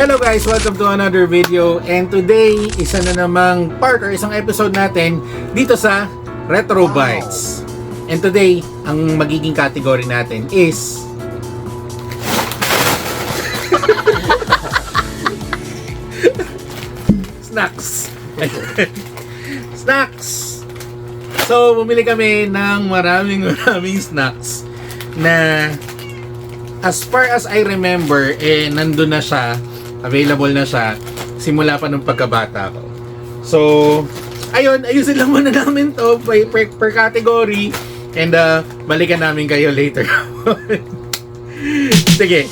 Hello guys! Welcome to another video, and today isa na namang part or isang episode natin dito sa Retro Bites. And today, ang magiging category natin is snacks. Snacks! So, bumili kami ng maraming snacks na as far as I remember, nandun na siya, available na siya, simula pa nung pagkabata ko. So, ayusin lang muna namin to per category, and balikan namin kayo later. Sige.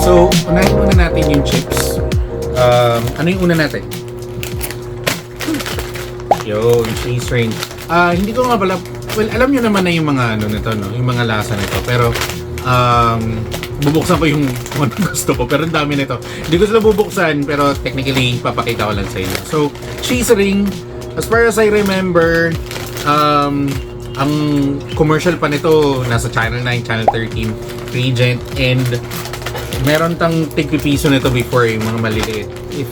So, unahin muna natin yung chips. Ano yung una natin? Yung cheese ring. Hindi ko nga pala, well, alam nyo naman na yung mga ano nito, no? Yung mga lasa nito. Pero, bubuksan ko yung ano gusto ko. Pero ang dami nito. Hindi ko sila bubuksan, pero technically, papakita ko lang sa inyo. So, cheese ring, as far as I remember, ang commercial pa nito, nasa Channel 9, Channel 13, Regent, and meron tang tig-piso nito before, yung mga maliliit, if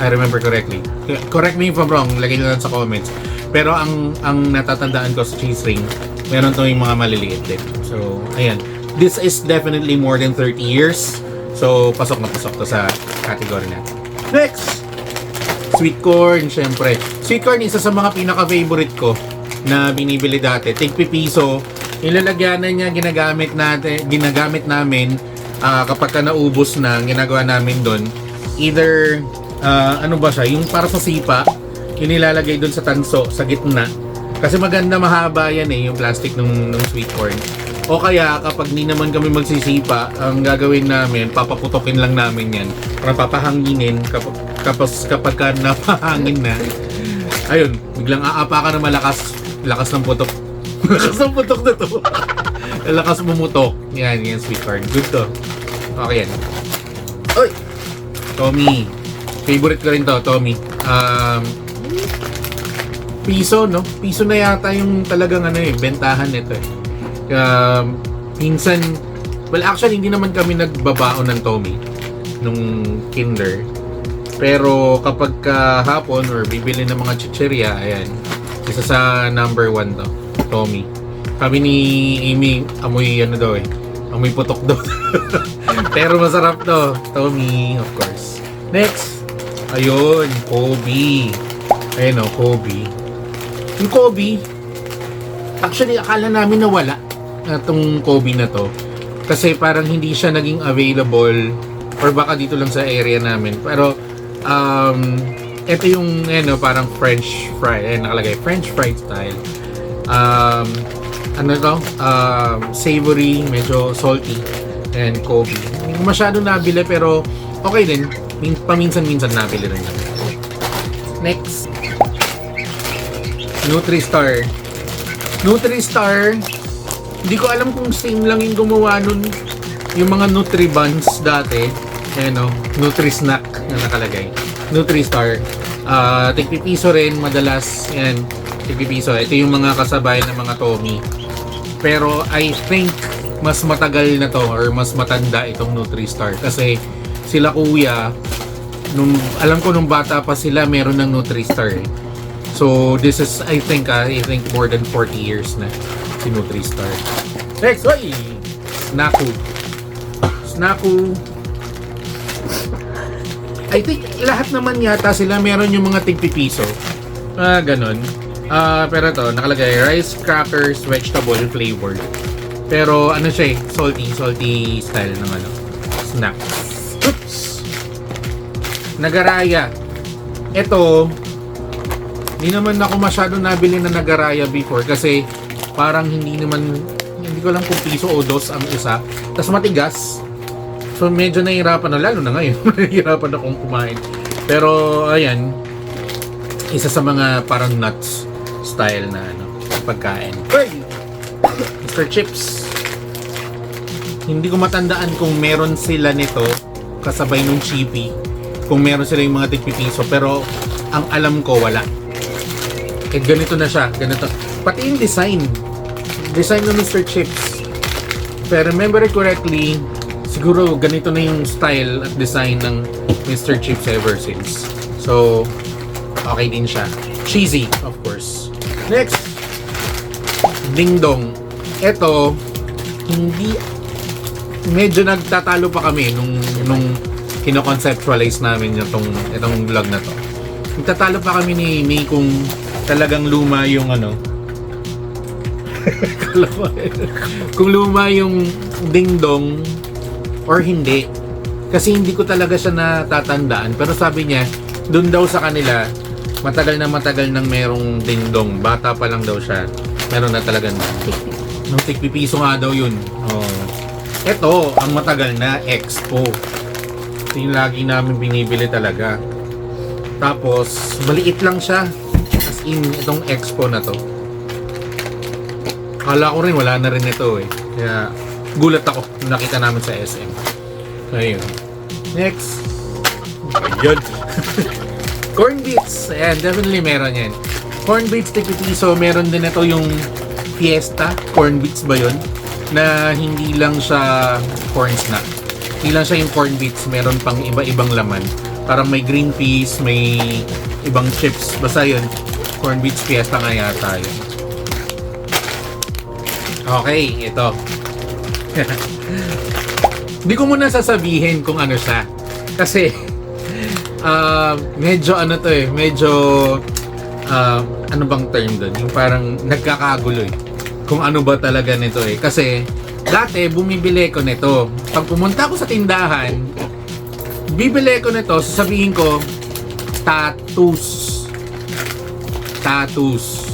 I remember correctly. Correct me if I'm wrong, lagay nyo lang sa comments. Pero ang natatandaan ko sa cheese ring, meron tong yung mga maliliit din. So, ayan. This is definitely more than 30 years. So, pasok na pasok to sa category natin. Next! Sweet corn, syempre. Sweet corn, isa sa mga pinaka-favorite ko na binibili dati. Tig-piso. Yung lalagyanan niya, ginagamit namin kapag ka naubos na, ginagawa namin doon, either ano ba siya, yung para sa sipa, yung nilalagay doon sa tanso, sa gitna, kasi maganda, mahaba yan yung plastic ng sweet corn. O kaya kapag di naman kami magsisipa, ang gagawin namin, papaputokin lang namin yan para papahanginin. Kapag ka napahangin na, ayun, biglang aapakan na lakas ng putok. Lakas ng putok na to. Lakas bumutok. Yan sweet corn. Good to. Okay yan. Oy! Tommy. Favorite ko rin to, Tommy. Piso, no? Piso na yata yung talagang bentahan nito minsan, well actually hindi naman kami nagbabaon ng Tommy nung kinder. Pero kapag hapon or bibili ng mga chicheria, ayan. Isa sa number 1 to, Tommy. Sabi ni Amy, amoy amoy putok daw. Pero masarap to, Tommy, of course. Next, ayun, Kobe. Ayun Kobe. Yung Kobe, actually akala namin nawala itong Kobe na to. Kasi parang hindi siya naging available, or baka dito lang sa area namin. Pero, ito yung, parang French fry. Nakalagay, French fry style. Savory, medyo salty, and Kobe. Hindi ko masyado nabili, pero okay din. Paminsan-minsan nabili rin. Next, Nutri-Star. Nutri-Star, hindi ko alam kung same lang yung gumawa nun, yung mga Nutri-Buns dati. Nutri-Snack na nakalagay. Nutri-Star. Tig-piso rin, madalas. Yan, tig-piso. Ito yung mga kasabay ng mga Tommy. Pero I think mas matagal na to or mas matanda itong Nutri-Star kasi sila kuya alam ko nung bata pa sila meron ng Nutri-Star. So this is I think more than 40 years na si Nutri-Star. Next, Snaku. I think lahat naman yata sila meron yung mga tig-piso. Ganon. Pero to, nakalagay rice crackers, vegetable flavored. Pero siya salty style ng snack. Oops! Nagaraya. Ito, hindi naman ako masyado nabili na nagaraya before kasi parang hindi ko lang kung piso o dos ang isa. Tapos matigas. So medyo nahihirapan na, lalo na ngayon. Nahihirapan akong kumain. Pero ayan, isa sa mga parang nuts style na pagkain. Hey! Mr. Chips. Hindi ko matandaan kung meron sila nito kasabay nung Chippy. Kung meron sila yung mga tig-pipiso, pero ang alam ko wala. Eh ganito na siya, ganito. Pati yung design ng Mr. Chips. Pero remember it correctly, siguro ganito na yung style at design ng Mr. Chips ever since. So, okay din siya. Cheesy, of course. Next, Ding Dong. Ito, hindi, medyo nagtatalo pa kami nung kino-conceptualize namin itong vlog na to. Nagtatalo pa kami ni May kung talagang luma yung ano. Kung luma yung Ding Dong or hindi. Kasi hindi ko talaga siya natatandaan. Pero sabi niya, dun daw sa kanila, matagal nang merong Ding Dong. Bata pa lang daw siya. Meron na talaga na. Nung tig-pipiso nga daw yun. Oh. Ito, ang matagal na, Expo. Ito yung lagi namin binibili talaga. Tapos, maliit lang siya. As in, itong Expo na to. Akala ko rin, wala na rin ito eh. Kaya, gulat ako nung nakita namin sa SM. Ayun. Next. Ayun. Corn Beats. Ayan, definitely meron yan. Corn Beats tig-piso. Meron din ito yung Fiesta. Corn Beats ba yun? Na hindi lang siya corn snack. Hindi lang siya yung corn beats. Meron pang iba-ibang laman. Parang may green peas, may ibang chips. Basta yun. Corn Beats Fiesta nga yata yun. Okay, ito. Hindi ko muna sasabihin kung ano siya. Kasi, medyo ano to eh. Medyo, ano bang term doon? Yung parang nagkakagulo eh. Kung ano ba talaga nito eh. Kasi, dati, bumibili ko nito. Pag pumunta ko sa tindahan, bibili ko nito, sasabihin ko, tattoos. Tattoos.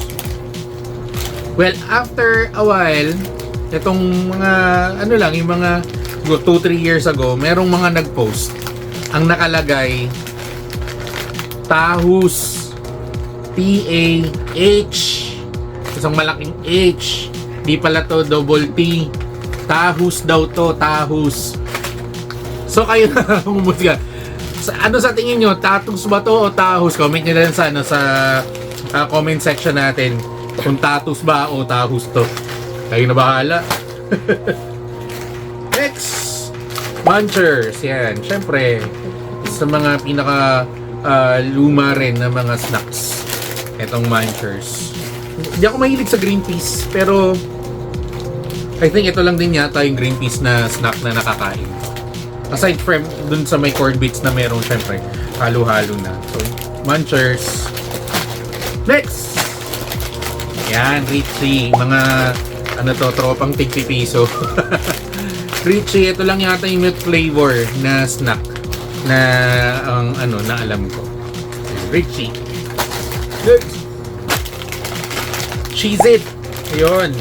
Well, after a while, itong mga, ano lang, yung mga 2-3 years ago, merong mga nag-post. Ang nakalagay, Tahus. T-A-H. Isang malaking H. Di pala to double T. Tahus daw to. Tahus. So kayo na humusga. Ano sa tingin nyo? Tattoos ba to o Tahus? Comment nyo lang sa, comment section natin. Kung tattoos ba o Tahus to. Kayo na bahala. Next, Munchers. Yan. Siyempre, sa mga pinaka luma rin na mga snacks. Etong Munchers. Hindi ako mahilig sa green peas. Pero, I think ito lang din yata yung green peas na snack na nakakain. Aside from dun sa may corn beats na meron, siyempre, halo-halo na. So, Munchers. Next! Yan, Richie. Mga, ano to, tropang tig-pipiso. Richie, ito lang yata yung milk flavor na snack na ang ano na alam ko. Richie. Next. Cheez-It. Ayun.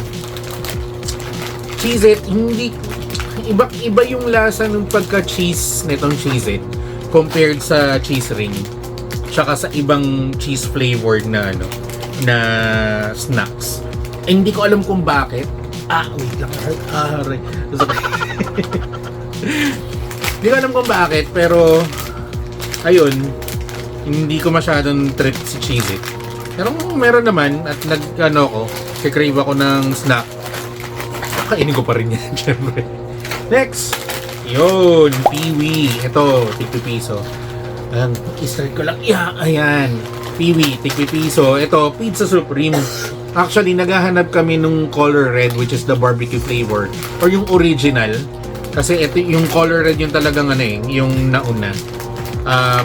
Cheez-It, hindi iba yung lasa ng pagka-cheese nitong Cheez-It compared sa cheese ring. Tsaka sa ibang cheese flavored na ano na snacks. Eh, hindi ko alam kung bakit. Wait lang. Hindi ko alam kung bakit, pero ayun, hindi ko masyadong trip si Cheez-It. Pero meron naman at nag-ano ko, kikrave ako ng snack. Kainin ko pa rin yan, syempre. Next, yun, Peewee. Ito, tig-piso. I-start ko lang. Yeah, ayan. Peewee, tig-piso. Ito, Pizza Supreme. Actually, naghahanap kami nung color red, which is the barbecue flavor. Or yung original. Kasi ito, yung color red yung talagang ano eh, yung nauna.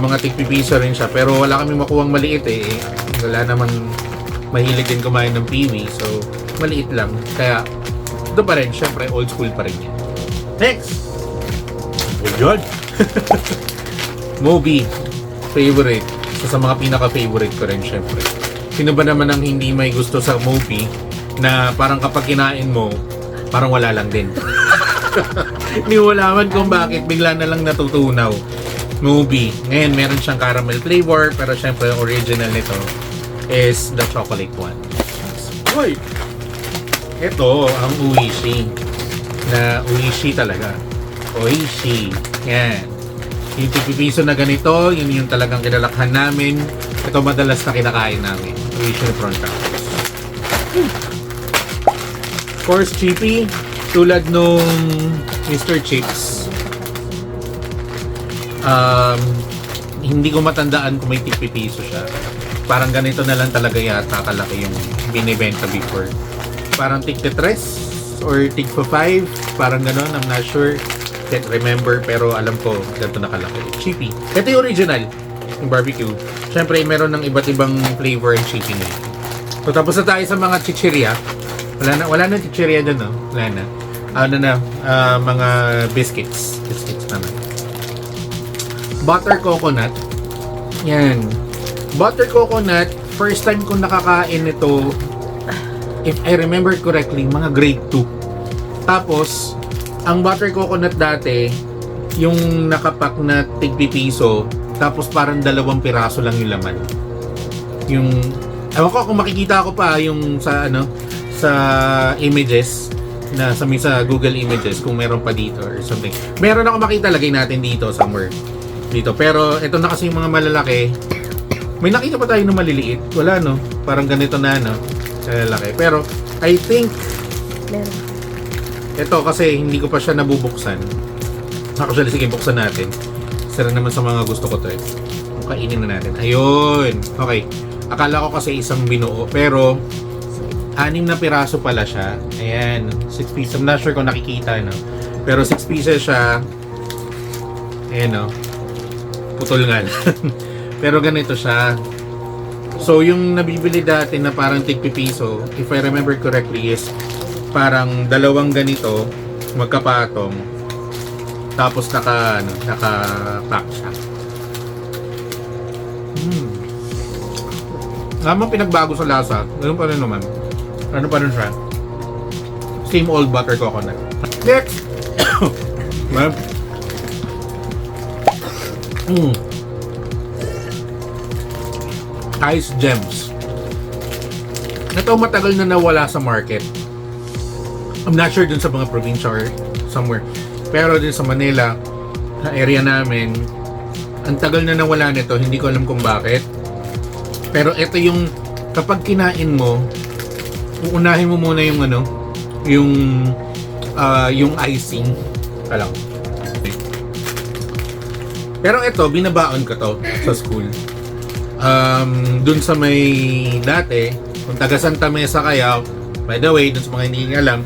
Mga tig-piso rin siya. Pero wala kami makuhang maliit eh. Wala naman mahilig din kumain ng Peewee. So, maliit lang. Kaya, ito pa rin. Syempre, old school pa rin yan. Next! Oh, yun! Moby. Favorite. Isa sa mga pinaka-favorite ko rin, syempre. Sino ba naman ang hindi may gusto sa Moby na parang kapag kinain mo, parang wala lang din. Hindi mo malaman kung bakit bigla na lang natutunaw. Moby. Ngayon, meron siyang caramel flavor, pero syempre, original nito is the chocolate one. Uy! Ito, ang Oishi. Na Oishi talaga. Oishi. Yan. Yung tipipiso na ganito, yun yung talagang kinalakhan namin. Ito madalas na kinakain namin. Asian prawn crackers. Of course, cheapy. Tulad nung Mr. Chips. Hindi ko matandaan kung may tig-pipiso siya. Parang ganito na lang talaga yata kalaki yung binibenta before. Parang tig-3 or tig-5. Parang ganon, I'm not sure. Can't remember, pero alam ko ganito na kalaki. Cheapy. Ito yung original, yung barbecue. Siyempre, meron ng iba't ibang flavor and cheapy na yun. So, tapos na tayo sa mga chichirya. Wala na chichirya dyan, no? Wala na. Mga biscuits. Biscuits naman. Butter coconut. Yan. Butter coconut, first time kong nakakain ito, if I remember correctly, mga grade 2. Tapos, ang butter coconut dati, yung nakapak na tig-pipiso, tapos parang 2 piraso lang yung laman. Yung, ewan ko kung makikita ko pa yung sa sa images, na sa Google Images kung meron pa dito or something. Meron ako makita, lagay natin dito somewhere. Dito. Pero ito na kasi yung mga malalaki. May nakita pa tayo na maliliit. Wala, no? Parang ganito na, no? Malalaki. Pero I think Meron. ito kasi hindi ko pa siya nabubuksan. Actually, sige, buksan natin. Sira naman sa mga gusto ko to eh. Kainin na natin. Ayun. Okay. Akala ko kasi isang binuo. Pero 6 na piraso pala siya. Ayan. 6 pieces. I'm not sure kung nakikita, no? Pero 6 pieces siya. Ayan, no? Putol nga. Pero ganito siya. So, yung nabibili dati na parang tig-pipiso, if I remember correctly, is parang 2 ganito, magkapatong. Tapos naka-pack siya. Namang pinagbago sa lasa. Ganun pa rin naman. Ano pa rin siya? Same old butter coconut. Next! Ice gems. Ito matagal na nawala sa market. I'm not sure dun sa mga probinsya or somewhere. Pero din sa Manila, sa area namin, ang tagal na nawala nito. Hindi ko alam kung bakit. Pero ito yung kapag kinain mo, uunahin mo muna yung yung icing. Alam. Pero ito, binabaon ko to sa school. Dun sa may dati, kung taga Santa Mesa kaya, by the way, dun sa mga hindi alam,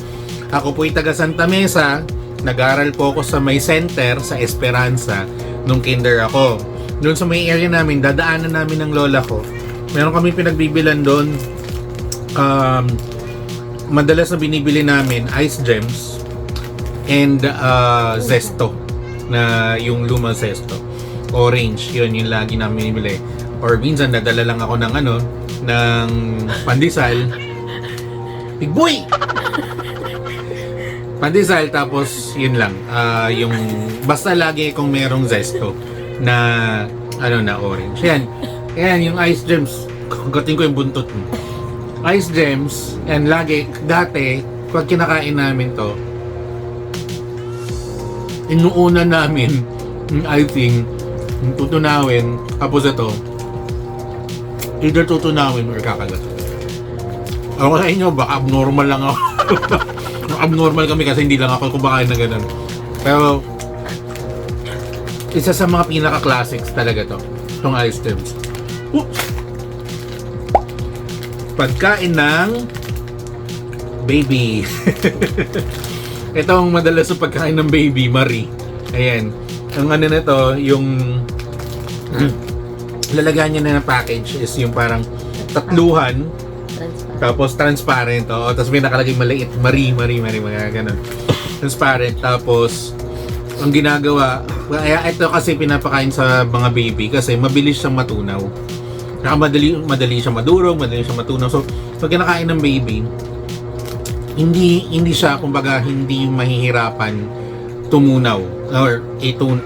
ako po'y taga Santa Mesa, nag-aral po ako sa may center sa Esperanza nung kinder ako. Dun sa may area namin, dadaanan namin ng lola ko. Meron kami pinagbibilan doon. Madalas na binibili namin ice gems and zesto, na yung lumang zesto. Orange, yun yung lagi namin binibili. Or minsan nadala lang ako ng pandesal. Big boy! Pandesal, tapos yun lang. Yung basta lagi kung merong zesto na na orange. Yan yung ice gems. Gating ko yung buntot mo. Ice gems, and lagi, dati, pag kinakain namin to, inuuna namin yung icing, yung tutunawin, tapos ito, either tutunawin or kakagat. Ako sa inyo, baka abnormal lang ako. Abnormal kami kasi hindi lang ako kumakain na ganun. Pero, isa sa mga pinaka-classics talaga to, itong ice gems. Oops! Pagkain ng baby. Ito ang madalas sa pagkain ng baby, Marie. Ayan. Ang nito, yung lalagyan niya na package is yung parang tatluhan, tapos transparent. Tapos may nakalagay maliit, Marie, mga ganun. Transparent. Tapos, ang ginagawa, ito kasi pinapakain sa mga baby kasi mabilis siyang matunaw. Madali siya madurog, madali siya matunaw. So pag kinakain ng baby, hindi siya, kumbaga, hindi mahihirapan tumunaw or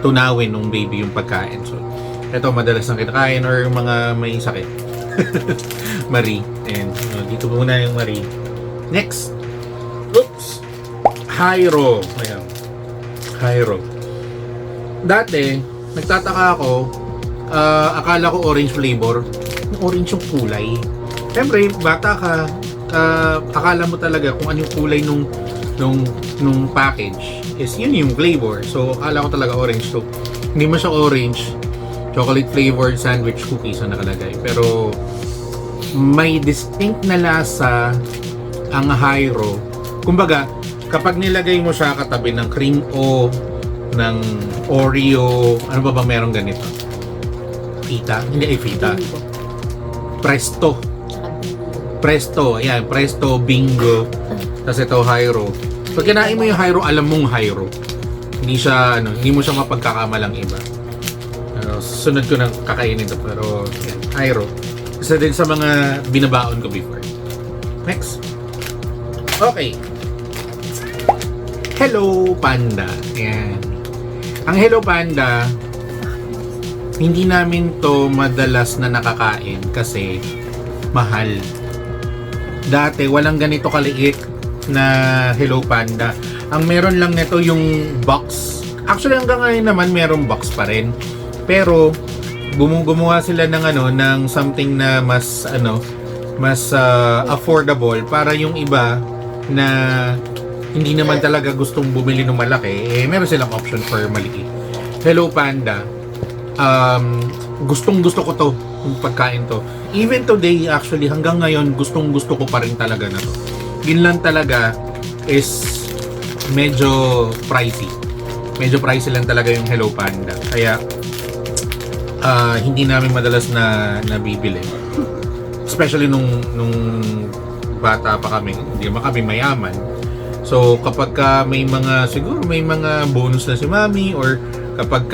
tunawin ng baby yung pagkain. So ito madalas nang kinakain or mga may sakit. Marie. And dito muna yung Marie. Next. Oops. Hyro. Ayan. Hyro. Dati, nagtataka ako, akala ko orange flavor. Orange yung kulay. Siyempre, bata ka, akala mo talaga kung ano yung kulay nung package is yun yung flavor. So, akala ko talaga orange. So, hindi mo siya orange. Chocolate flavored sandwich cookies ang nakalagay. Pero, may distinct na lasa ang Hyro. Kumbaga, kapag nilagay mo siya katabi ng cream o ng Oreo, ano ba bang merong ganito? Fita? Hindi ay fita. Presto. Presto. Ayan, Presto, Bingo. Tapos ito, Hyro. Pag kinain mo yung Hyro, alam mong Hyro. Hindi siya, hindi mo siya mapagkakamalang iba. Sunod ko nang kakainin ito. Pero, yan, Hyro. Isa din sa mga binabaon ko before. Next. Okay. Hello Panda. Ayan. Ang Hello Panda, hindi namin to madalas na nakakain kasi mahal. Dati walang ganito kaliit na Hello Panda. Ang meron lang nito yung box. Actually hanggang ngayon naman merong box pa rin. Pero gumawa sila ng something na mas affordable para yung iba na hindi naman talaga gustong bumili ng malaki, meron silang option for maliit. Hello Panda, gustong gusto ko to, yung pagkain to. Even today, actually, hanggang ngayon, gustong gusto ko pa rin talaga na to. Yun lang talaga is medyo pricey. Medyo pricey lang talaga yung Hello Panda. Kaya, hindi namin madalas na nabibili. Especially nung bata pa kami, hindi naman kami mayaman. So kapag may mga bonus na si mami or kapag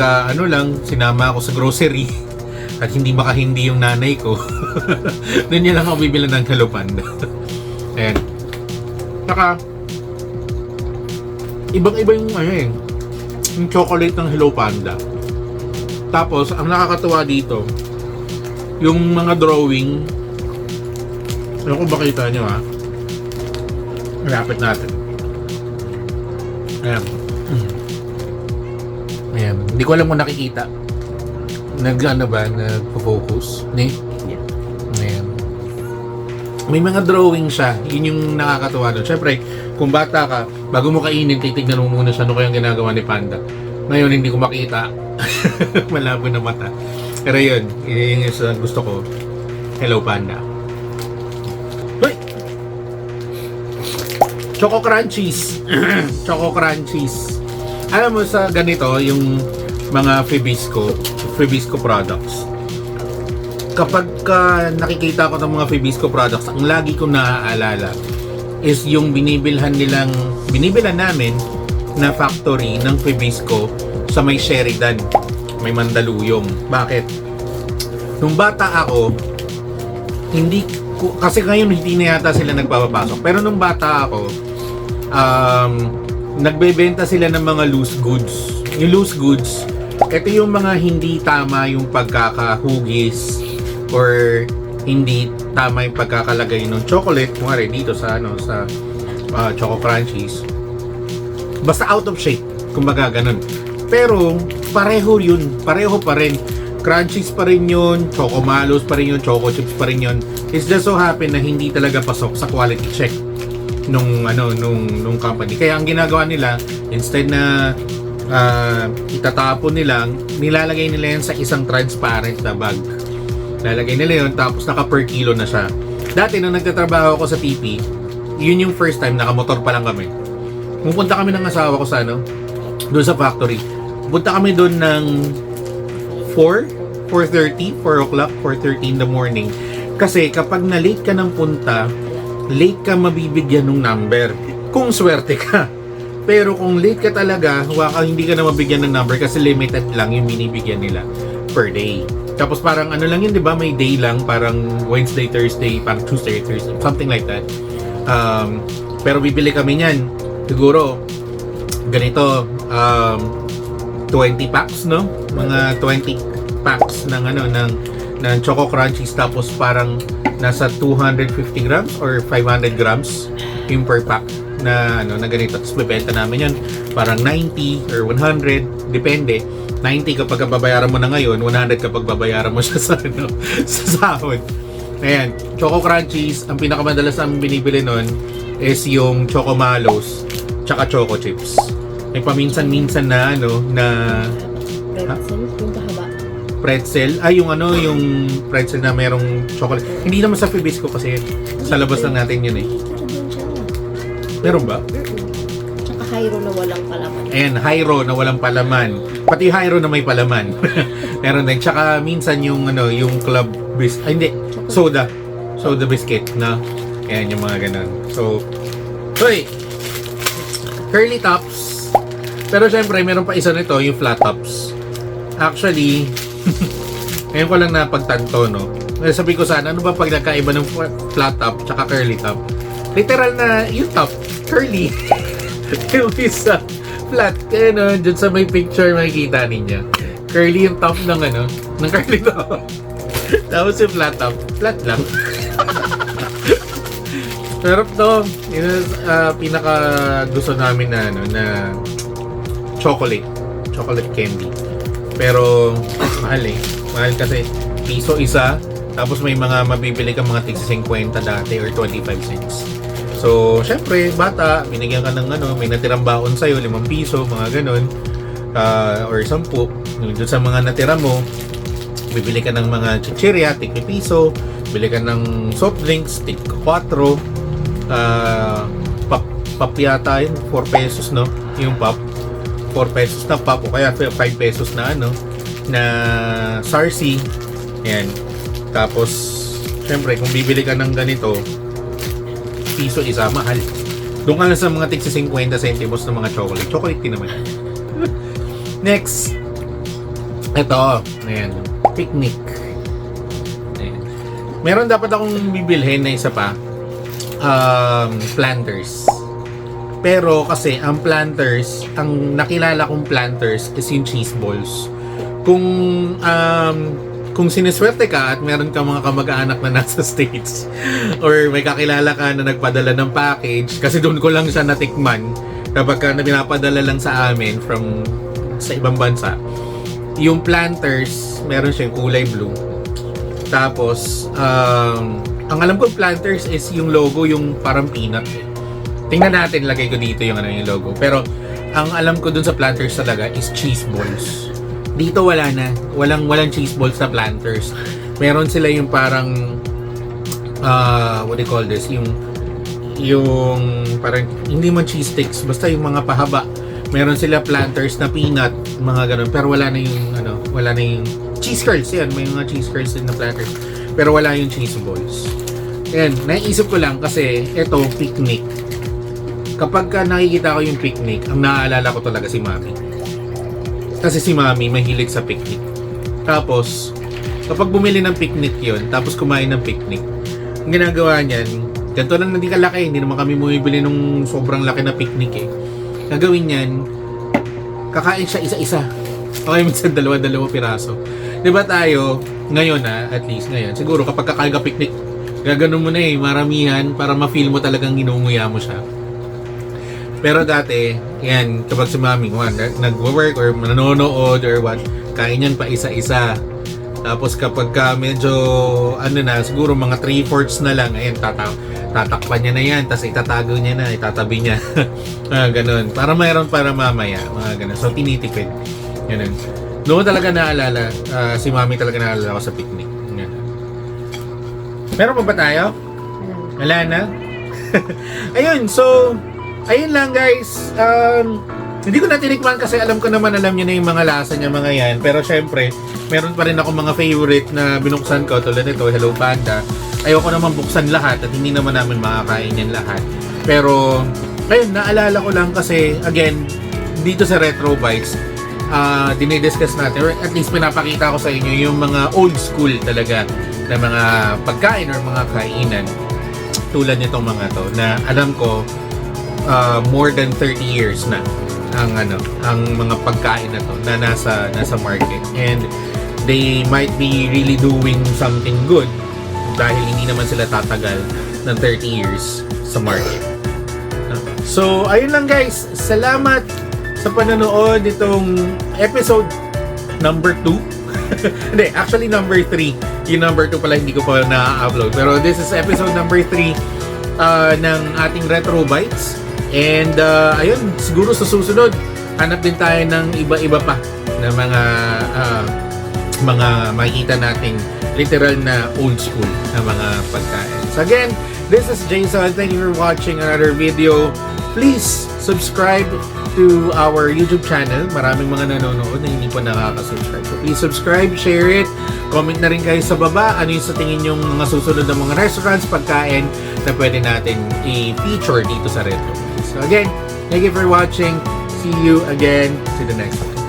sinama ako sa grocery at hindi makahindi yung nanay ko, doon niya lang ako bibili ng Hello Panda. Ayan. Saka ibang-iba yung chocolate ng Hello Panda. Tapos ang nakakatuwa dito, yung mga drawing, ano kung makita nyo malapit natin. Ayan. Ayan. Hindi ko alam kung nakikita. Nagpo-focus? Yeah. Ayan. May mga drawing siya. Yun yung nakakatuwa doon. Siyempre, kung bata ka, bago mo kainin, titignan mo muna siya ano kayang ginagawa ni Panda. Ngayon, hindi ko makita. Malabo na mata. Pero yun yung gusto ko. Hello Panda. Hoy! Choco Crunchies. Choco Crunchies. Alam mo sa ganito, yung mga Fibisco products. Kapag nakikita ko ng mga Fibisco products, ang lagi ko naaalala is yung binibilhan namin na factory ng Fibisco sa may Sheridan, may Mandaluyong. Bakit? Nung bata ako, kasi ngayon hindi na yata sila nagpapapasok. Pero nung bata ako, nagbebenta sila ng mga loose goods. Yung loose goods, ito yung mga hindi tama yung pagkakahugis or hindi tama yung pagkakalagay ng chocolate, kumari dito sa Choco Crunchies. Basta out of shape, kumbaga ganun. Pero pareho pa rin. Crunchies pa rin yun, Choco Malos pa rin yun, Choco Chips pa rin yun. It's just so happen na hindi talaga pasok sa quality check nung company. Kaya ang ginagawa nila, instead na itatapon nilalagay nila yan sa isang transparent na bag. Lalagay nila yun, tapos naka per kilo na siya. Dati nung nagtatrabaho ako sa TP, yun yung first time, nakamotor pa lang kami. Pupunta kami ng asawa ko sa doon sa factory. Punta kami doon ng 4:30, 4 o'clock, 4:30 in the morning. Kasi kapag na-late ka ng punta, late ka mabibigyan ng number. Kung swerte ka. Pero kung late ka talaga, hindi ka na mabigyan ng number kasi limited lang yung binibigyan nila per day. Tapos parang lang yun, di ba? May day lang, parang Wednesday, Thursday, parang Tuesday, Thursday, something like that. Pero bibili kami niyan. Siguro, ganito, 20 packs, no? Mga 20 packs ng Choco Crunchies, tapos parang nasa 250 grams or 500 grams yung per pack na ganito. Tapos bebenta namin yan parang 90 or 100, depende. 90 kapag babayaran mo na ngayon, 100 kapag babayaran mo siya sa, ano, sa sahod. Ayan, Choco Crunchies, ang pinakamadalas namin binibili nun is yung Choco Malos tsaka Choco Chips. May paminsan-minsan na ano, na Pretzel, yung kahaba. pretzel. Ay, yung ano, yung pretzel na merong chocolate. Hindi naman sa Fibisco kasi sa labas lang natin yun eh. Pero din siya. Meron ba? Tsaka Hyro na walang palaman. Ayan, Hyro na walang palaman. Pati Hyro na may palaman. Meron din. Tsaka minsan yung ano, yung club ay hindi, soda. Soda biscuit na. Ayan, yung mga ganun. So, hoy! Curly tops. Pero syempre, meron pa isa nito, yung flat tops. Actually, ngayon ko lang napagtanto, no? Sabi ko sana, ano ba pag nagkaiba ng flat top tsaka curly top? Literal na yung top, curly. Yung isa, flat. Kaya no, dyan sa may picture makikita ninyo. Curly yung top ng ano, ng curly top. Tapos yung flat top, flat lang. Pero to, yun pinaka gusto namin na, ano, na chocolate candy. Pero mahal eh. Mahal kasi piso isa, tapos may mga mabibili kang mga tig 50 dati or 25 cents. So, syempre, bata, binigyan ka ng ano, may natirang baon sa'yo, 5 piso, mga ganun. Or 10. Doon sa mga natira mo, bibili ka ng mga chichirya, tig piso, bili ka ng soft drinks, tig 4. Pop yata yun, 4 pesos, no? Yung pop. 4 pesos na pop o kaya 5 pesos na ano na Sarsi. Yan. Tapos syempre kung bibili ka ng ganito piso isa, mahal. Doon ka lang sa mga tig 50 centimos na mga chocolate din naman. Next, ito, ayan, picnic. Ayan. Meron dapat akong bibilhin na isa pa, Planters. Pero kasi ang Planters, ang nakilala kong Planters is yung cheese balls. Kung siniswerte ka at meron ka mga kamag-anak na nasa States or may kakilala ka na nagpadala ng package, kasi doon ko lang siya natikman kapag na pinapadala lang sa amin from sa ibang bansa. Yung Planters, meron siyang kulay blue. Tapos, ang alam ko Planters is yung logo yung parang peanut eh. Tingnan natin, lagay ko dito yung ano yung logo. Pero ang alam ko dun sa Planters talaga is cheese balls. Dito wala na. Walang cheese balls na Planters. Meron sila yung parang what do you call this? Yung parang hindi man cheese sticks, basta yung mga pahaba. Meron sila Planters na peanut, mga ganun. Pero wala na yung ano, wala na yung cheese curls. Yan, may mga cheese curls din na Planters. Pero wala yung cheese balls. Ayan, naisip ko lang kasi ito, picnic. Kapag ka nakikita ko yung picnic, ang naaalala ko talaga si Mami. Kasi si Mami mahilig sa picnic. Tapos, kapag bumili ng picnic yon, tapos kumain ng picnic, ang ginagawa niyan, ganito lang hindi kalaki, hindi naman kami bumibili nung sobrang laki na picnic eh. Gagawin niyan, kakain siya isa-isa. Okay, minsan dalawa-dalawa piraso. Diba tayo, ngayon at least ngayon, siguro kapag kakain ka picnic, gaganon mo na eh, maramihan para ma-feel mo talagang inunguya mo siya. Pero dati, yan, kapag si Mami, nag-work or nanonood or what, kain yan pa isa-isa. Tapos kapag ka medyo, ano na, siguro mga 3/4 na lang, ayan, tatakpan niya na yan, tapos itatago niya na, itatabi niya. Ganun. Para mayroon para mamaya, mga ganun. So, tinitipid. Ganun. Doon talaga naalala, si Mami talaga naalala ko sa picnic. Ganun. Meron pa ba tayo? Wala na? Ayun, so, ayun lang guys, hindi ko na tinikman kasi alam niyo na yung mga lasa niya, mga yan. Pero syempre, meron pa rin ako mga favorite na binuksan ko, tulad nito, Hello Panda. Ayoko naman buksan lahat at hindi naman namin makakain yan lahat. Pero, ayun, naalala ko lang kasi, again, dito sa Retro Bites, dinidiscuss natin, or at least pinapakita ko sa inyo yung mga old school talaga na mga pagkain or mga kainan. Tulad nitong mga to, na alam ko, more than 30 years na ang mga pagkain na to na nasa market, and they might be really doing something good dahil hindi naman sila tatagal ng 30 years sa market. So ayun lang guys, salamat sa panonood nitong episode number 2. Hindi, actually number 3. Yung number 2 pala hindi ko pa na-upload. Pero this is episode number 3 ng ating Retro Bites. And ayun, siguro sa susunod, hanap din tayo ng iba-iba pa na mga makikita nating literal na old school na mga pagkain. So again, this is Jason. Thank you for watching another video. Please subscribe to our YouTube channel. Maraming mga nanonood na hindi pa nakaka-subscribe. So please subscribe, share it, comment na rin kayo sa baba. Ano yung sa tingin yung mga susunod na mga restaurants, pagkain na pwede natin i-feature dito sa Retro. So again, thank you for watching. See you again to the next one.